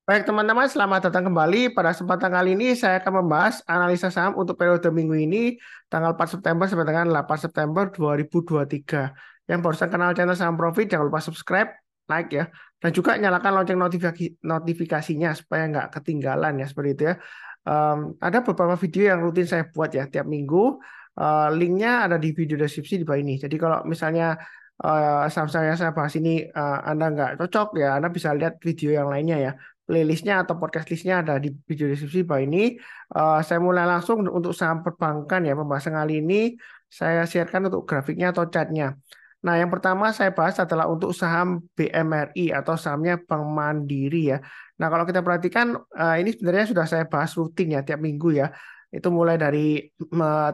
Baik teman-teman, selamat datang kembali. Pada kesempatan kali ini saya akan membahas analisa saham untuk periode minggu ini, tanggal 4 September sampai dengan 8 September 2023. Yang barusan kenal channel Saham Profit, jangan lupa subscribe, like ya, dan juga nyalakan lonceng notifikasinya supaya nggak ketinggalan ya, seperti itu ya. Ada beberapa video yang rutin saya buat ya tiap minggu. Linknya ada di video deskripsi di bawah ini. Jadi kalau misalnya saham-saham yang saya bahas ini Anda nggak cocok ya, Anda bisa lihat video yang lainnya ya. Playlistnya atau podcast listnya ada di video deskripsi bawah ini. Saya mulai langsung untuk saham perbankan ya, pembahasan kali ini saya sharekan untuk grafiknya atau chartnya. Nah, yang pertama saya bahas adalah untuk saham BMRI atau sahamnya Bank Mandiri ya. Nah, kalau kita perhatikan ini sebenarnya sudah saya bahas rutin ya tiap minggu ya. Itu mulai dari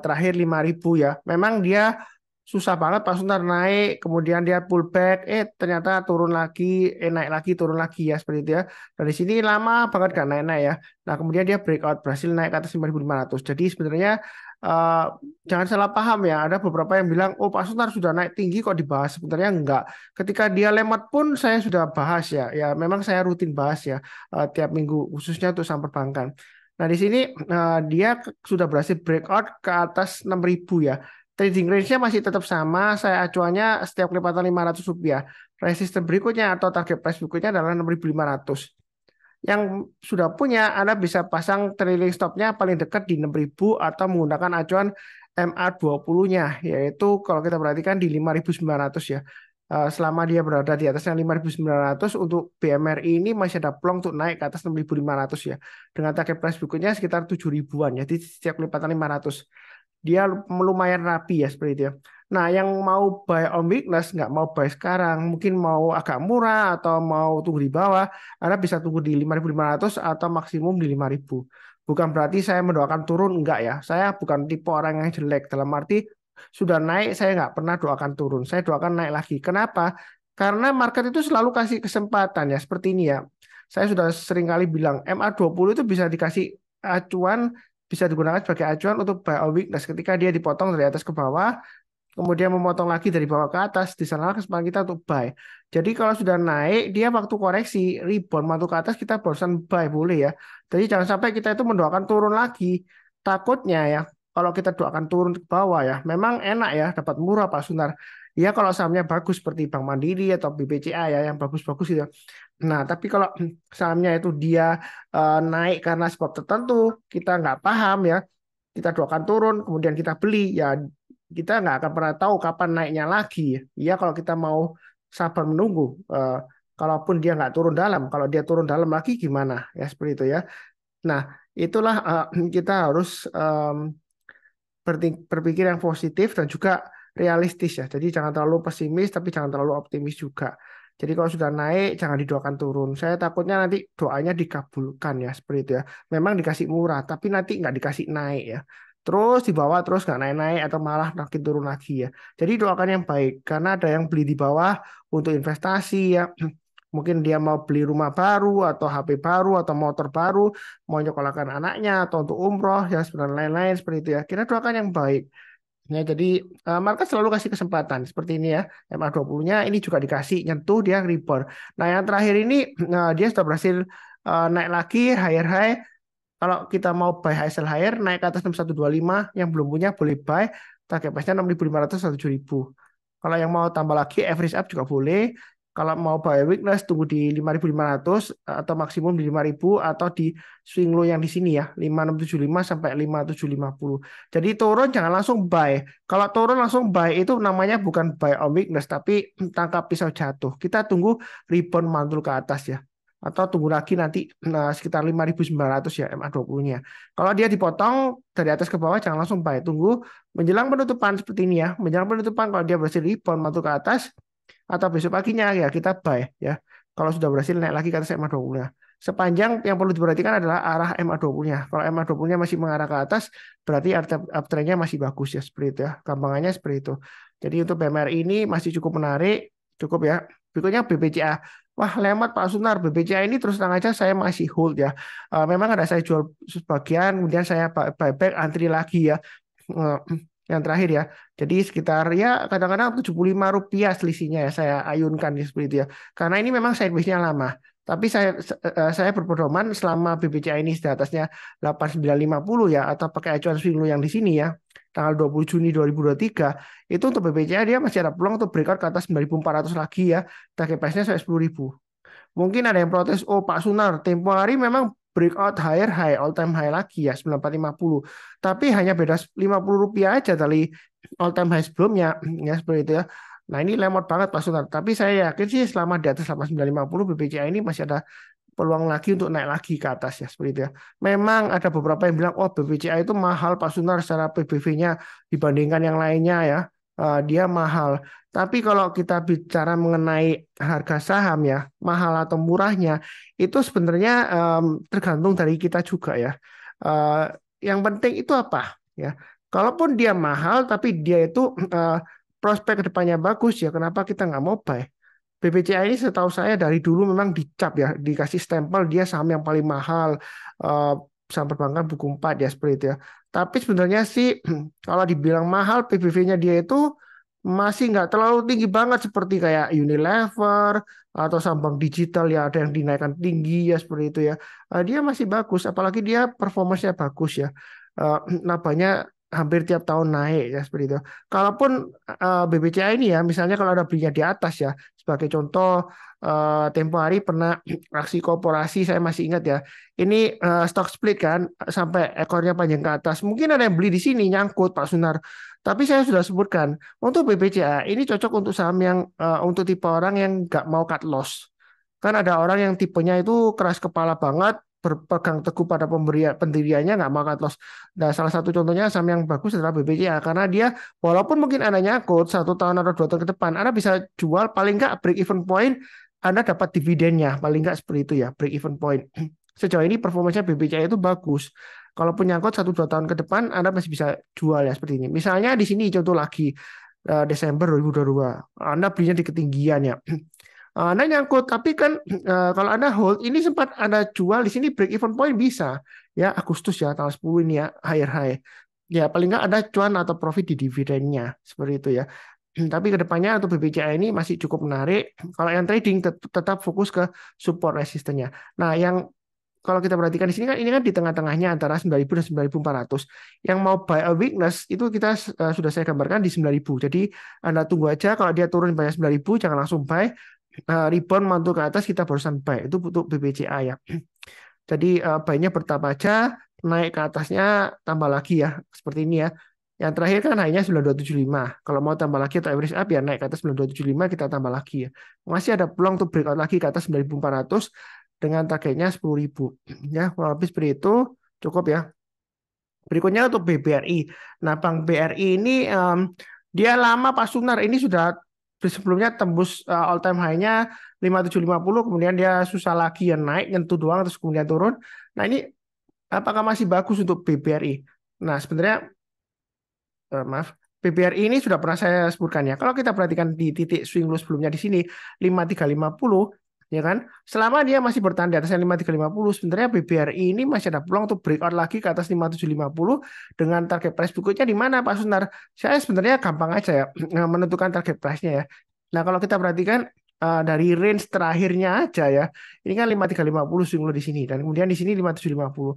terakhir 5.000 ya. Memang dia susah banget pas ntar naik, kemudian dia pullback, ternyata turun lagi, naik lagi, turun lagi ya seperti itu ya. Dari sini lama banget gak naik-naik ya. Nah kemudian dia breakout berhasil naik ke atas 5.500. Jadi sebenarnya eh, jangan salah paham ya. Ada beberapa yang bilang, oh Pak Sunar sudah naik tinggi kok dibahas. Sebenarnya enggak. Ketika dia lewat pun saya sudah bahas ya. Ya memang saya rutin bahas ya tiap minggu khususnya untuk saham perbankan. Nah di sini dia sudah berhasil breakout ke atas 6.000 ya. Trading range-nya masih tetap sama, saya acuannya setiap kelipatan Rp500. Resisten berikutnya atau target price berikutnya adalah 6.500. Yang sudah punya, Anda bisa pasang trailing stop-nya paling dekat di 6.000 atau menggunakan acuan MA20-nya, yaitu kalau kita perhatikan di 5.900 ya. Selama dia berada di atasnya 5.900 untuk BMRI ini masih ada peluang untuk naik ke atas 6.500 ya. Dengan target price berikutnya sekitar 7 ribuan, jadi setiap kelipatan 500 dia lumayan rapi ya seperti itu ya. Nah, yang mau buy on weakness, nggak mau buy sekarang, mungkin mau agak murah atau mau tunggu di bawah, Anda bisa tunggu di 5.500 atau maksimum di 5.000. Bukan berarti saya mendoakan turun, enggak ya. Saya bukan tipe orang yang jelek, dalam arti sudah naik, saya nggak pernah doakan turun. Saya doakan naik lagi. Kenapa? Karena market itu selalu kasih kesempatan ya, seperti ini ya. Saya sudah sering kali bilang, MA20 itu bisa dikasih acuan, bisa digunakan sebagai acuan untuk buy on weakness ketika dia dipotong dari atas ke bawah, kemudian memotong lagi dari bawah ke atas, di sana kesempatan kita untuk buy. Jadi kalau sudah naik, dia waktu koreksi, rebound masuk ke atas, kita barusan buy, boleh ya. Jadi jangan sampai kita itu mendoakan turun lagi. Takutnya ya, kalau kita doakan turun ke bawah ya, memang enak ya, dapat murah Pak Sunar. Ya kalau sahamnya bagus seperti Bank Mandiri atau BBCA ya, yang bagus-bagus gitu. Nah, tapi kalau sahamnya itu dia naik karena sebab tertentu, kita nggak paham ya, kita doakan turun, kemudian kita beli, ya kita nggak akan pernah tahu kapan naiknya lagi. Ya kalau kita mau sabar menunggu, kalaupun dia nggak turun dalam, kalau dia turun dalam lagi gimana? Ya seperti itu ya. Nah, itulah kita harus berpikir yang positif dan juga realistis ya. Jadi jangan terlalu pesimis, tapi jangan terlalu optimis juga. Jadi kalau sudah naik, jangan didoakan turun. Saya takutnya nanti doanya dikabulkan ya, seperti itu ya. Memang dikasih murah, tapi nanti nggak dikasih naik ya. Terus di bawah terus nggak naik-naik atau malah makin turun lagi ya. Jadi doakan yang baik, karena ada yang beli di bawah untuk investasi ya. Mungkin dia mau beli rumah baru atau HP baru atau motor baru, mau nyekolahkan anaknya atau untuk umroh ya sebenarnya lain-lain seperti itu ya. Kita doakan yang baik. Ya, jadi market selalu kasih kesempatan seperti ini ya. MA20-nya ini juga dikasih nyentuh dia rebound. Nah, yang terakhir ini dia sudah berhasil naik lagi higher high. Kalau kita mau buy high sell higher naik ke atas 6125, yang belum punya boleh buy, target price-nya 6.500 atau 7.000. Kalau yang mau tambah lagi average up juga boleh. Kalau mau buy weakness tunggu di 5.500 atau maksimum di 5.000 atau di swing low yang di sini ya 5.675 sampai 5.750. Jadi turun jangan langsung buy. Kalau turun langsung buy itu namanya bukan buy on weakness tapi tangkap pisau jatuh. Kita tunggu rebound mantul ke atas ya. Atau tunggu lagi nanti sekitar 5.900 ya MA20-nya. Kalau dia dipotong dari atas ke bawah jangan langsung buy. Tunggu menjelang penutupan seperti ini ya. Menjelang penutupan kalau dia berhasil rebound mantul ke atas atau besok paginya ya kita buy ya. Kalau sudah berhasil naik lagi ke atas MA20-nya. Sepanjang yang perlu diperhatikan adalah arah MA20-nya. Kalau MA20-nya masih mengarah ke atas, berarti uptrend-nya masih bagus ya seperti itu ya. Gampangannya seperti itu. Jadi untuk BMRI ini masih cukup menarik, cukup ya. Berikutnya BBCA. Wah, lemat Pak Sunar. BBCA ini terus terang aja saya masih hold ya. Memang ada saya jual sebagian, kemudian saya buyback antri lagi ya. Eh, yang terakhir ya. Jadi sekitar ya kadang-kadang Rp75 selisihnya ya saya ayunkan ya seperti itu ya. Karena ini memang sideways-nya lama. Tapi saya berpedoman selama BBCA ini di atasnya 8950 ya, atau pakai acuan swing low yang di sini ya, tanggal 20 Juni 2023, itu untuk BBCA dia masih ada peluang untuk breakout ke atas 9.400 lagi ya, target price-nya sampai 10.000. Mungkin ada yang protes, oh Pak Sunar, tempo hari memang breakout higher high, all time high lagi ya, 9450. Tapi hanya beda Rp50 aja dari all time high sebelumnya, ya seperti itu ya. Nah ini lemot banget Pak Sunar. Tapi saya yakin sih selama di atas 8950 BBCA ini masih ada peluang lagi untuk naik lagi ke atas ya seperti itu ya. Memang ada beberapa yang bilang, oh BBCA itu mahal Pak Sunar secara PBV-nya dibandingkan yang lainnya ya. Dia mahal. Tapi kalau kita bicara mengenai harga saham ya, mahal atau murahnya, itu sebenarnya tergantung dari kita juga ya. Eh, yang penting itu apa ya? Kalaupun dia mahal, tapi dia itu prospek kedepannya bagus ya, kenapa kita nggak mau buy? BBCA ini setahu saya dari dulu memang dicap ya, dikasih stempel dia saham yang paling mahal, eh, saham perbankan buku 4 ya seperti itu ya. Tapi sebenarnya sih kalau dibilang mahal PBV-nya dia itu masih nggak terlalu tinggi banget seperti kayak Unilever atau saham bank digital ya ada yang dinaikkan tinggi ya seperti itu ya. Dia masih bagus, apalagi dia performanya bagus ya. Labanya hampir tiap tahun naik ya seperti itu. Kalaupun BBCA ini ya, misalnya kalau ada belinya di atas ya, sebagai contoh, tempo hari pernah aksi korporasi, saya masih ingat ya. Ini stock split kan, sampai ekornya panjang ke atas. Mungkin ada yang beli di sini nyangkut Pak Sunar. Tapi saya sudah sebutkan, untuk BBCA ini cocok untuk saham yang untuk tipe orang yang nggak mau cut loss. Kan ada orang yang tipenya itu keras kepala banget, berpegang teguh pada pendiriannya, nggak mau cut loss. Nah, salah satu contohnya saham yang bagus adalah BBCA karena dia walaupun mungkin Anda nyangkut 1 tahun atau 2 tahun ke depan, Anda bisa jual paling nggak break even point, Anda dapat dividennya paling nggak seperti itu ya, break even point. Sejauh ini performanya BBCA itu bagus. Kalaupun nyangkut 1-2 tahun ke depan, Anda masih bisa jual ya seperti ini. Misalnya di sini contoh lagi Desember 2022, Anda belinya di ketinggian ya. Anda nyangkut, tapi kan kalau Anda hold, ini sempat Anda jual di sini break even point bisa. Ya, Agustus ya, tanggal 10 ini ya, higher high. Ya, paling nggak ada cuan atau profit di dividennya. Seperti itu ya. Tapi kedepannya untuk BBCA ini masih cukup menarik. Kalau yang trading tetap fokus ke support resistennya. Nah, yang kalau kita perhatikan di sini kan ini kan di tengah-tengahnya antara 9.000 dan 9.400. Yang mau buy a weakness itu kita sudah saya gambarkan di 9.000. Jadi Anda tunggu aja kalau dia turun banyak 9.000 jangan langsung buy. Rebound mantul ke atas kita barusan buy. Itu untuk BBCA ya. Jadi buy-nya bertambah aja, naik ke atasnya tambah lagi ya. Seperti ini ya. Yang terakhir kan hanya 9275. Kalau mau tambah lagi atau average up ya naik ke atas 9275 kita tambah lagi ya. Masih ada peluang untuk breakout lagi ke atas 9.400 dengan targetnya 10.000. Ya, kurang lebih seperti itu cukup ya. Berikutnya untuk BBRI. Nah, Bank BRI ini dia lama Pak Sunar. Ini sudah sebelumnya tembus all time high-nya 5750, kemudian dia susah lagi ya naik, nyentuh doang terus kemudian turun. Nah, ini apakah masih bagus untuk BBRI? Nah, sebenarnya maaf, BBRI ini sudah pernah saya sebutkan ya. Kalau kita perhatikan di titik swing low sebelumnya di sini 5350 ya kan. Selama dia masih bertahan di atas 5350, sebenarnya BBRI ini masih ada peluang untuk breakout lagi ke atas 5750 dengan target price berikutnya di mana Pak Sunar? Saya sebenarnya gampang aja ya menentukan target price-nya ya. Nah, kalau kita perhatikan dari range terakhirnya aja ya. Ini kan 5350 swing low di sini dan kemudian di sini 5750.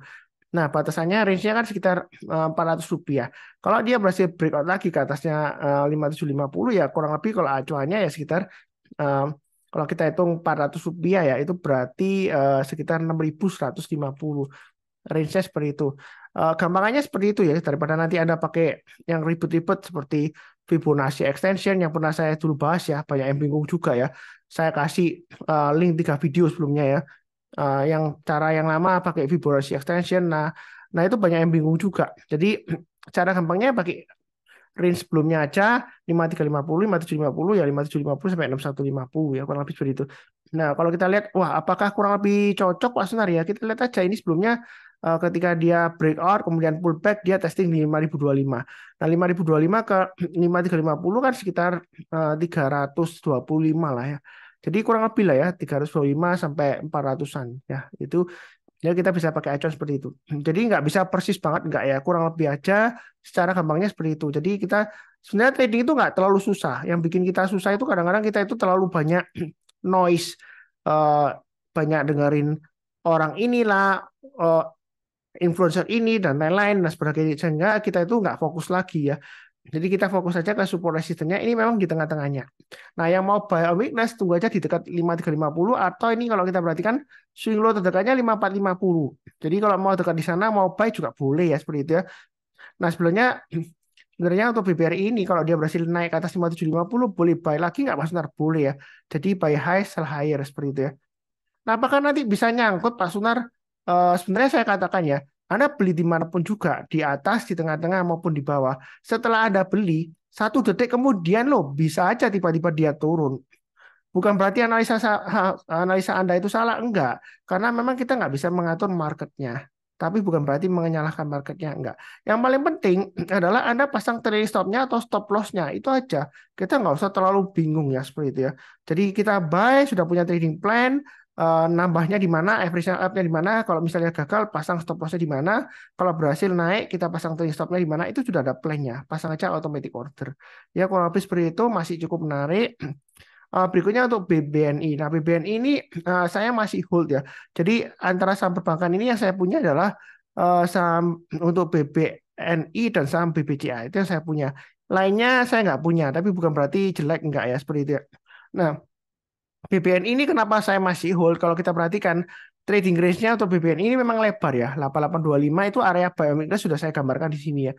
Nah, batasannya range-nya kan sekitar Rp400. Kalau dia berhasil breakout lagi ke atasnya 5750 ya kurang lebih kalau acuannya ya sekitar eh, kalau kita hitung Rp400 ya itu berarti sekitar 6.150. Range-nya seperti itu. Gampangannya seperti itu ya daripada nanti Anda pakai yang ribet-ribet seperti Fibonacci extension yang pernah saya dulu bahas ya, banyak yang bingung juga ya. Saya kasih link 3 video sebelumnya ya. Yang cara yang lama pakai Fibonacci extension. Nah itu banyak yang bingung juga. Jadi cara gampangnya pakai range sebelumnya aja 5350, 5750 ya 5750 sampai 6150 ya kurang lebih seperti itu. Nah, kalau kita lihat wah apakah kurang lebih cocok Pak Sunar ya? Kita lihat aja ini sebelumnya ketika dia breakout kemudian pullback dia testing di 5025. Nah, 5025 ke 5350 kan sekitar 325 lah ya. Jadi kurang lebih lah ya 325 sampai 400-an ya. Itu ya kita bisa pakai acuan seperti itu. Jadi nggak bisa persis banget, nggak ya. Kurang lebih aja secara gampangnya seperti itu. Jadi kita sebenarnya trading itu nggak terlalu susah. Yang bikin kita susah itu kadang-kadang kita itu terlalu banyak noise. Eh, banyak dengerin orang inilah, eh, influencer ini dan lain-lain dan sebagainya, sehingga kita itu nggak fokus lagi ya. Jadi kita fokus saja ke support resistennya, ini memang di tengah-tengahnya. Nah, yang mau buy on weakness tunggu aja di dekat 5350, atau ini kalau kita perhatikan swing low terdekatnya 5450. Jadi kalau mau dekat di sana mau buy juga boleh ya, seperti itu ya. Nah, sebenarnya untuk BBRI ini kalau dia berhasil naik ke atas 5750 boleh buy lagi nggak Mas Sunar? Boleh ya. Jadi buy high sell higher seperti itu ya. Nah, apakah nanti bisa nyangkut Pak Sunar? Sebenarnya saya katakan ya, Anda beli dimanapun juga, di atas, di tengah-tengah maupun di bawah. Setelah Anda beli, 1 detik kemudian loh, bisa aja tiba-tiba dia turun. Bukan berarti analisa Anda itu salah, enggak. Karena memang kita nggak bisa mengatur marketnya. Tapi bukan berarti menyalahkan marketnya, enggak. Yang paling penting adalah Anda pasang trailing stop-nya atau stop loss-nya. Itu aja. Kita nggak usah terlalu bingung ya, seperti itu ya. Jadi kita buy, sudah punya trading plan, nambahnya di mana, average up-nya di mana. Kalau misalnya gagal, pasang stop loss-nya di mana. Kalau berhasil naik, kita pasang trailing stop-nya di mana. Itu sudah ada plan-nya. Pasang aja automatic order. Ya, kurang lebih seperti itu, masih cukup menarik. Berikutnya untuk BBNI. Nah, BBNI ini saya masih hold ya. Jadi antara saham perbankan ini yang saya punya adalah saham untuk BBNI dan saham BBCA. Itu yang saya punya. Lainnya saya nggak punya, tapi bukan berarti jelek enggak ya, seperti itu ya. Nah, BBNI ini kenapa saya masih hold? Kalau kita perhatikan trading range-nya untuk BBNI ini memang lebar ya. 8825 itu area buy and weakness sudah saya gambarkan di sini ya.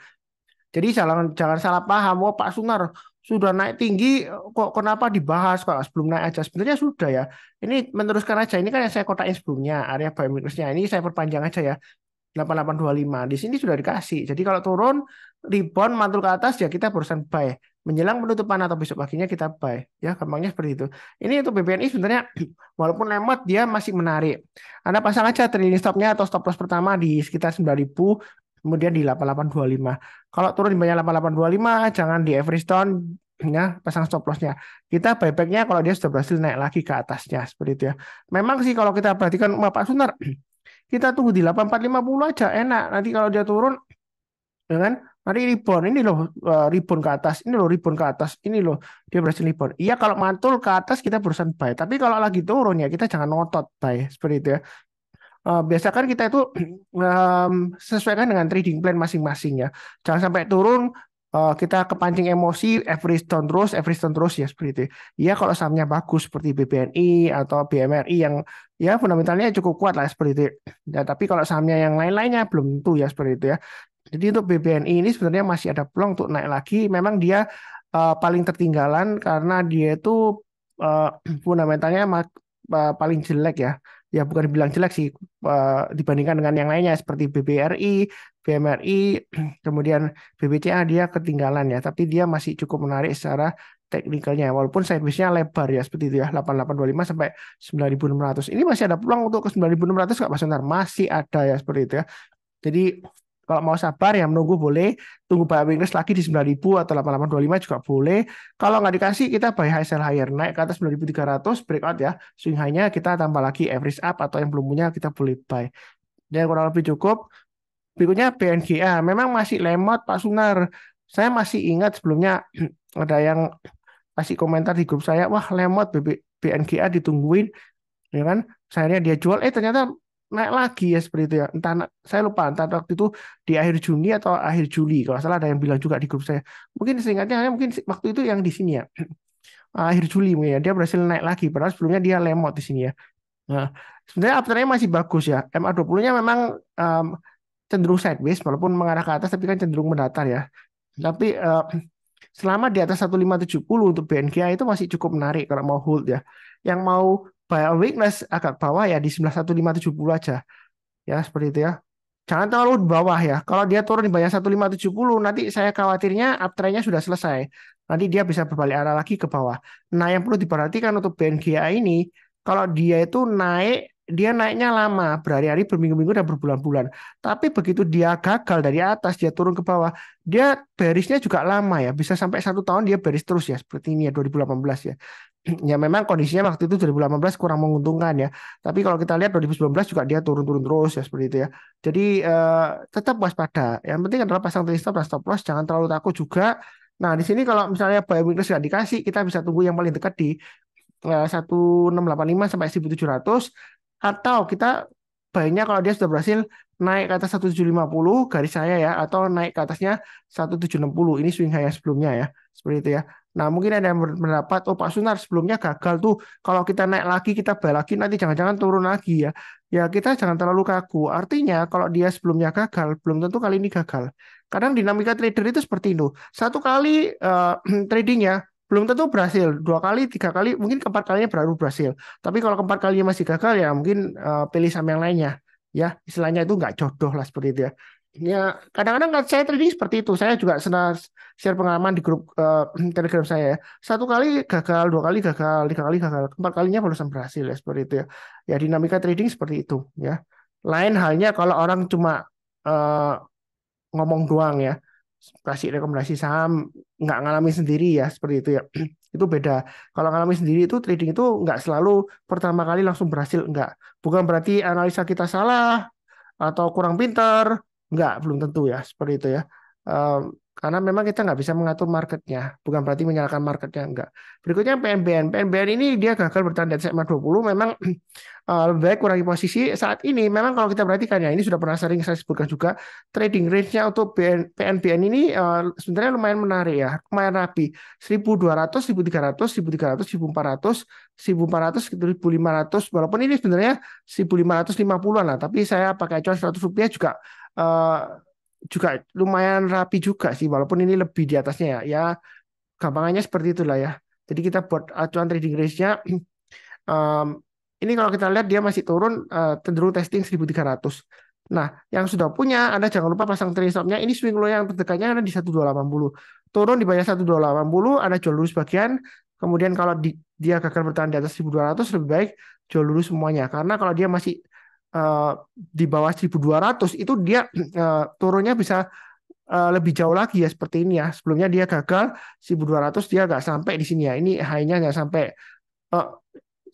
Jadi jangan jangan salah paham, oh Pak Sunar sudah naik tinggi, kok kenapa dibahas kok sebelum naik aja? Sebenarnya sudah ya. Ini meneruskan aja. Ini kan yang saya kotain sebelumnya, area buy minusnya. Ini saya perpanjang aja ya. 8825. Di sini sudah dikasih. Jadi kalau turun rebound mantul ke atas ya kita barusan buy. Menjelang penutupan atau besok paginya kita buy. Ya, gampangnya seperti itu. Ini untuk BBNI sebenarnya walaupun lemot dia masih menarik. Anda pasang aja trailing stopnya atau stop loss pertama di sekitar 9.000, kemudian di 8825. Kalau turun di banyak 8825, jangan di average down ya, pasang stop lossnya. Kita buybacknya kalau dia sudah berhasil naik lagi ke atasnya seperti itu ya. Memang sih kalau kita perhatikan Pak Sunar, kita tunggu di 8450 aja enak. Nanti kalau dia turun, ya kan? Nanti rebound ini loh, rebound ke atas, ini loh rebound ke atas, ini loh dia berhasil rebound. Iya kalau mantul ke atas kita berusaha buy. Tapi kalau lagi turun ya kita jangan ngotot buy seperti itu ya. Biasakan kita itu sesuaikan dengan trading plan masing-masing ya. Jangan sampai turun kita kepancing emosi, average down terus ya seperti itu. Ya kalau sahamnya bagus seperti BBNI atau BMRI yang ya fundamentalnya cukup kuat lah seperti itu. Ya, tapi kalau sahamnya yang lain-lainnya belum tentu ya seperti itu ya. Jadi untuk BBNI ini sebenarnya masih ada peluang untuk naik lagi. Memang dia paling tertinggalan karena dia itu uh, fundamentalnya paling jelek ya. Ya bukan dibilang jelek sih dibandingkan dengan yang lainnya seperti BBRI, BMRI, kemudian BBCA dia ketinggalan ya. Tapi dia masih cukup menarik secara teknikalnya. Walaupun sideways-nya lebar ya seperti itu ya 8825 sampai 9600. Ini masih ada peluang untuk ke 9600 nggak Mas Sonar? Masih ada ya seperti itu ya. Jadi kalau mau sabar ya menunggu boleh, tunggu buy weakness lagi di 9.000 atau 8825 juga boleh. Kalau nggak dikasih kita buy high sell higher, naik ke atas 9.300 breakout ya. Swing high-nya kita tambah lagi average up atau yang belum punya kita boleh buy. Dan kurang lebih cukup. Berikutnya BNGA, memang masih lemot Pak Sunar. Saya masih ingat sebelumnya ada yang kasih komentar di grup saya, wah lemot BNGA ditungguin, ya kan? Sayangnya dia jual, ternyata naik lagi ya seperti itu ya. Entah saya lupa entah waktu itu di akhir Juni atau akhir Juli. Kalau salah ada yang bilang juga di grup saya. Mungkin seingatnya mungkin waktu itu yang di sini ya. Akhir Juli mungkin ya. Dia berhasil naik lagi padahal sebelumnya dia lemot di sini ya. Nah, sebenarnya uptrendnya masih bagus ya. MA20-nya memang cenderung sideways walaupun mengarah ke atas tapi kan cenderung mendatar ya. Tapi selama di atas 1570 untuk BNGA itu masih cukup menarik kalau mau hold ya. Yang mau buy on weakness agak bawah ya di 15.570 aja. Ya, seperti itu ya. Jangan terlalu di bawah ya. Kalau dia turun di banyak 1570 nanti saya khawatirnya uptrendnya sudah selesai. Nanti dia bisa berbalik arah lagi ke bawah. Nah, yang perlu diperhatikan untuk BNGA ini, kalau dia itu naik, dia naiknya lama, berhari-hari, berminggu-minggu, dan berbulan-bulan. Tapi begitu dia gagal dari atas, dia turun ke bawah, dia bearishnya juga lama ya. Bisa sampai 1 tahun dia bearish terus ya, seperti ini ya, 2018 ya. Ya memang kondisinya waktu itu 2018 kurang menguntungkan ya. Tapi kalau kita lihat 2019 juga dia turun-turun terus ya seperti itu ya. Jadi tetap waspada. Yang penting adalah pasang trailing stop dan stop loss. Jangan terlalu takut juga. Nah di sini kalau misalnya buy weakness nggak dikasih, kita bisa tunggu yang paling dekat di 1685 sampai 1700. Atau kita baiknya kalau dia sudah berhasil naik ke atas 1750 garis saya ya, atau naik ke atasnya 1760, ini swing high yang sebelumnya ya, seperti itu ya. Nah mungkin ada yang berpendapat, oh Pak Sunar sebelumnya gagal tuh, kalau kita naik lagi kita balik lagi nanti jangan-jangan turun lagi ya. Ya kita jangan terlalu kaku, artinya kalau dia sebelumnya gagal belum tentu kali ini gagal. Kadang dinamika trader itu seperti itu, satu kali tradingnya belum tentu berhasil, dua kali, tiga kali, mungkin keempat kalinya baru berhasil. Tapi kalau keempat kalinya masih gagal ya mungkin pilih saham yang lainnya. Ya, istilahnya itu nggak jodoh lah seperti itu ya. Ya, kadang-kadang kan saya trading seperti itu. Saya juga senang share pengalaman di grup Telegram saya ya. Satu kali gagal, dua kali gagal, tiga kali gagal, keempat kalinya barusan berhasil ya seperti itu ya. Ya dinamika trading seperti itu ya. Lain halnya kalau orang cuma eh, ngomong doang ya, kasih rekomendasi saham, nggak ngalamin sendiri ya seperti itu ya. Itu beda. Kalau ngalamin sendiri itu trading itu nggak selalu pertama kali langsung berhasil, nggak. Bukan berarti analisa kita salah atau kurang pintar, nggak, belum tentu ya seperti itu ya. Em, karena memang kita nggak bisa mengatur marketnya, bukan berarti menyalahkan marketnya, enggak. Berikutnya PNBN. PNBN ini dia gagal bertahan di atas EMA 20, memang lebih baik kurangi posisi saat ini. Memang kalau kita perhatikan ya, ini sudah pernah sering saya sebutkan juga, trading range-nya untuk PNBN ini sebenarnya lumayan menarik ya, lumayan rapi. 1200, 1300, 1300, 1400, 1400, 1500, walaupun ini sebenarnya 1550-an lah, tapi saya pakai acuan 100 rupiah juga eh, juga lumayan rapi juga sih, walaupun ini lebih di atasnya ya. Ya, gampangannya seperti itulah ya. Jadi kita buat acuan trading range-nya. Em, ini kalau kita lihat dia masih turun, cenderung testing 1300. Nah, yang sudah punya, Anda jangan lupa pasang trailing stop-nya. Ini swing low yang terdekatnya ada di 1280. Turun di bawah 1280, Anda jual dulu sebagian. Kemudian kalau dia gagal bertahan di atas 1200, lebih baik jual dulu semuanya. Karena kalau dia masih eh, di bawah 1200, itu dia turunnya bisa lebih jauh lagi ya seperti ini ya. Sebelumnya dia gagal 1200, dia nggak sampai di sini ya. Ini high-nya nggak sampai eh,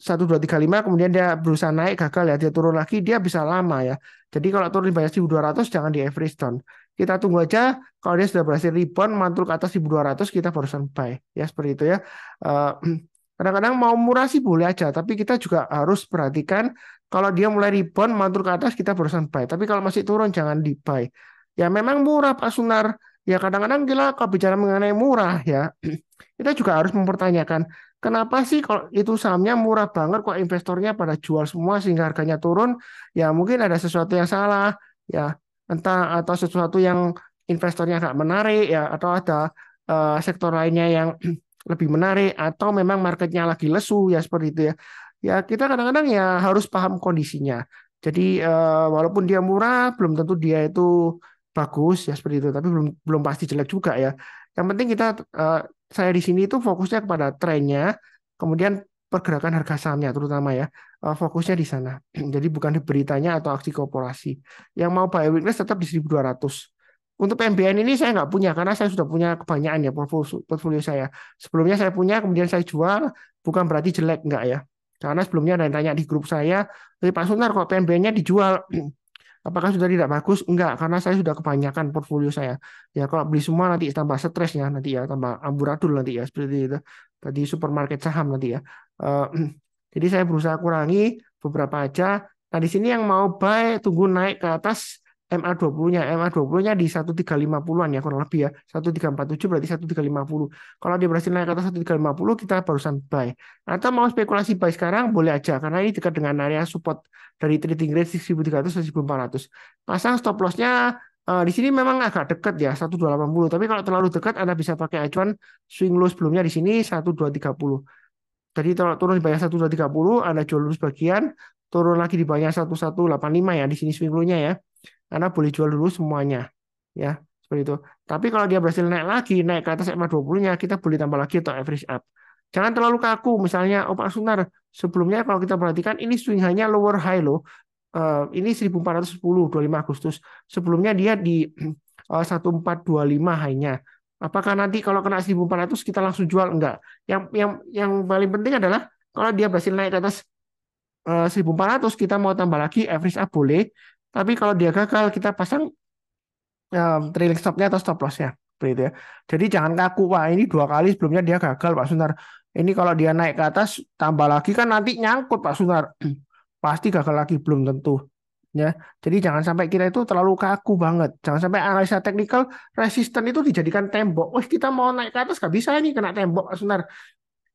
1235, kemudian dia berusaha naik gagal ya, dia turun lagi, dia bisa lama ya. Jadi kalau turun di bawah 1200 jangan di average down. Kita tunggu aja kalau dia sudah berhasil rebound mantul ke atas 1200, kita barusan buy ya seperti itu ya. Eh, Kadang-kadang mau murah sih boleh aja, tapi kita juga harus perhatikan kalau dia mulai rebound mantul ke atas kita barusan buy. Tapi kalau masih turun jangan di buy. Ya memang murah Pak Sunar. Ya kadang-kadang kita kalau bicara mengenai murah ya, kita juga harus mempertanyakan kenapa sih kalau itu sahamnya murah banget kok investornya pada jual semua sehingga harganya turun? Ya mungkin ada sesuatu yang salah ya, entah atau sesuatu yang investornya nggak menarik ya, atau ada sektor lainnya yang lebih menarik, atau memang marketnya lagi lesu ya seperti itu ya. Ya kita kadang-kadang ya harus paham kondisinya. Jadi walaupun dia murah belum tentu dia itu bagus ya seperti itu, tapi belum belum pasti jelek juga ya. Yang penting kita eh, saya di sini itu fokusnya kepada trennya, kemudian pergerakan harga sahamnya terutama ya. Fokusnya di sana. Jadi bukan di beritanya atau aksi korporasi. Yang mau buy weakness tetap di 1200. Untuk PMBN ini saya nggak punya karena saya sudah punya kebanyakan ya portfolio saya. Sebelumnya saya punya, kemudian saya jual, bukan berarti jelek nggak ya. Karena sebelumnya ada yang tanya di grup saya, Pak Sunar kok PMBN-nya dijual? Apakah sudah tidak bagus? Enggak, karena saya sudah kebanyakan portfolio saya. Ya kalau beli semua nanti tambah stres ya nanti ya, tambah amburadul nanti ya seperti itu. Tadi supermarket saham nanti ya. Eh, jadi saya berusaha kurangi beberapa aja. Nah di sini yang mau buy tunggu naik ke atas MA20-nya. MA20-nya di 1350-an ya kurang lebih ya. 1347 berarti 1350. Kalau dia berhasil naik ke atas 1350 kita barusan buy. Atau mau spekulasi buy sekarang boleh aja karena ini dekat dengan area support dari trading range 1300 ke 1400. Pasang stop loss-nya di sini memang agak dekat ya 1280, tapi kalau terlalu dekat Anda bisa pakai acuan swing low sebelumnya di sini 1230. Jadi kalau turun di bawah 1230 Anda jual dulu sebagian, turun lagi di bawah 1185 ya di sini swing low-nya ya. Anda boleh jual dulu semuanya ya seperti itu. Tapi kalau dia berhasil naik lagi, naik ke atas EMA 20-nya, kita boleh tambah lagi atau average up. Jangan terlalu kaku, misalnya Pak Sunar, sebelumnya kalau kita perhatikan ini swing hanya lower high low. Ini 1410 25 Agustus. Sebelumnya dia di 1425 high-nya. Apakah nanti kalau kena 1400 kita langsung jual? Enggak. Yang paling penting adalah kalau dia berhasil naik ke atas 1400 kita mau tambah lagi average up boleh. Tapi kalau dia gagal kita pasang trailing stop-nya atau stop loss-nya. Begitu ya. Jadi jangan kaku, wah ini dua kali sebelumnya dia gagal Pak Sunar. Ini kalau dia naik ke atas tambah lagi kan nanti nyangkut Pak Sunar. pasti gagal lagi, belum tentu. Ya, jadi jangan sampai kita itu terlalu kaku banget. Jangan sampai analisa teknikal resisten itu dijadikan tembok. Wah, kita mau naik ke atas nggak bisa ini kena tembok, sebentar.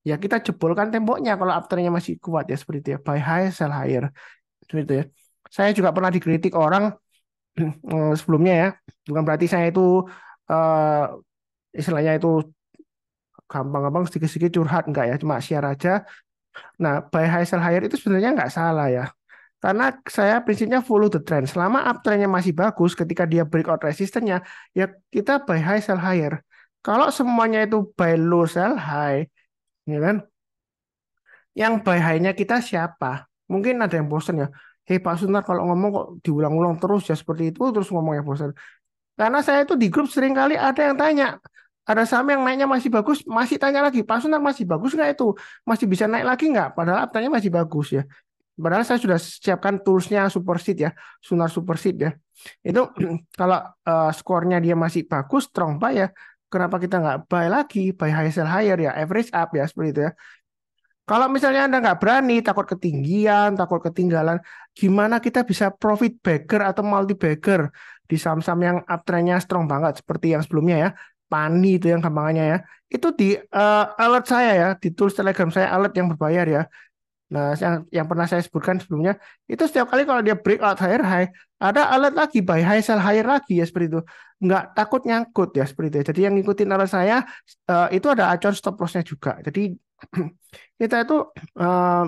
Ya kita jebolkan temboknya kalau afternya masih kuat ya seperti itu ya. Buy high, sell higher. Seperti itu ya. Saya juga pernah dikritik orang sebelumnya ya. Bukan berarti saya itu eh, istilahnya itu gampang-gampang sedikit-sedikit curhat enggak ya, cuma share aja. Nah, buy high sell higher itu sebenarnya nggak salah ya. Karena saya prinsipnya follow the trend. Selama uptrendnya masih bagus, ketika dia breakout resistennya, ya kita buy high sell higher. Kalau semuanya itu buy low sell high, ya kan? Yang buy high-nya kita siapa? Mungkin ada yang bosan ya. Hei Pak Sunar kalau ngomong kok diulang-ulang terus ya seperti itu terus ngomongnya bosan. Karena saya itu di grup sering kali ada yang tanya, ada saham yang naiknya masih bagus, masih tanya lagi, Pak Sunar masih bagus nggak itu? Masih bisa naik lagi nggak? Padahal uptrendnya masih bagus ya. Padahal saya sudah siapkan toolsnya Superseed ya, Sunar Superseed ya. Itu kalau skornya dia masih bagus, strong buy ya, kenapa kita nggak buy lagi, buy high sell higher ya, average up ya seperti itu ya. Kalau misalnya Anda nggak berani, takut ketinggian, takut ketinggalan, gimana kita bisa profit bagger atau multi bagger di saham-saham yang uptrendnya strong banget seperti yang sebelumnya ya, Pani itu yang gampangannya ya. Itu di alert saya ya, di tools Telegram saya alert yang berbayar ya. Nah, yang pernah saya sebutkan sebelumnya, itu setiap kali kalau dia breakout higher high, ada alert lagi, buy high, sell higher lagi ya seperti itu. Nggak takut nyangkut ya seperti itu. Jadi yang ngikutin alert saya, itu ada acuan stop loss-nya juga. Jadi kita itu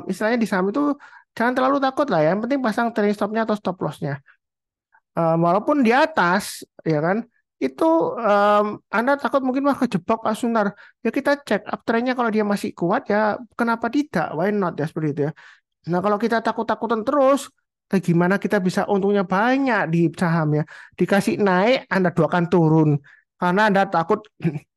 istilahnya di saham itu jangan terlalu takut lah ya. Yang penting pasang trailing stop-nya atau stop loss-nya. Walaupun di atas, ya kan, itu Anda takut mungkin wah kejebak Pak Sunar. Ya kita cek uptrend-nya kalau dia masih kuat ya kenapa tidak? Why not ya seperti itu ya. Nah kalau kita takut-takutan terus, gimana kita bisa untungnya banyak di saham ya. Dikasih naik, Anda doakan turun. Karena Anda takut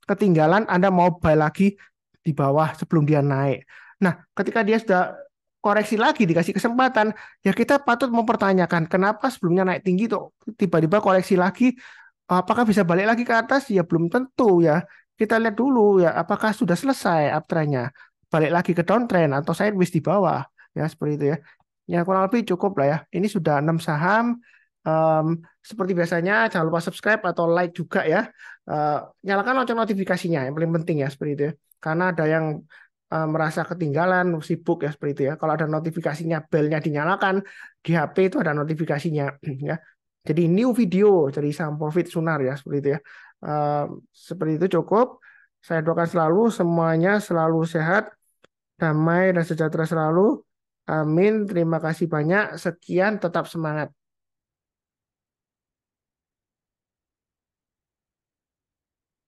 ketinggalan, Anda mau buy lagi di bawah sebelum dia naik. Nah ketika dia sudah koreksi lagi, dikasih kesempatan, ya kita patut mempertanyakan kenapa sebelumnya naik tinggi tuh tiba-tiba koreksi lagi, apakah bisa balik lagi ke atas? Ya belum tentu ya. Kita lihat dulu ya apakah sudah selesai uptrendnya, balik lagi ke downtrend atau sideways di bawah ya seperti itu ya. Ya kurang lebih cukup lah ya. Ini sudah 6 saham. Em, Seperti biasanya jangan lupa subscribe atau like juga ya. Eh, Nyalakan lonceng notifikasinya yang paling penting ya seperti itu ya. Karena ada yang merasa ketinggalan, sibuk ya seperti itu ya. Kalau ada notifikasinya, belnya dinyalakan di HP itu ada notifikasinya ya. Jadi new video dari Saham Profit Sunar ya seperti itu ya. Eh, Seperti itu cukup. Saya doakan selalu semuanya selalu sehat, damai dan sejahtera selalu. Amin. Terima kasih banyak. Sekian, tetap semangat.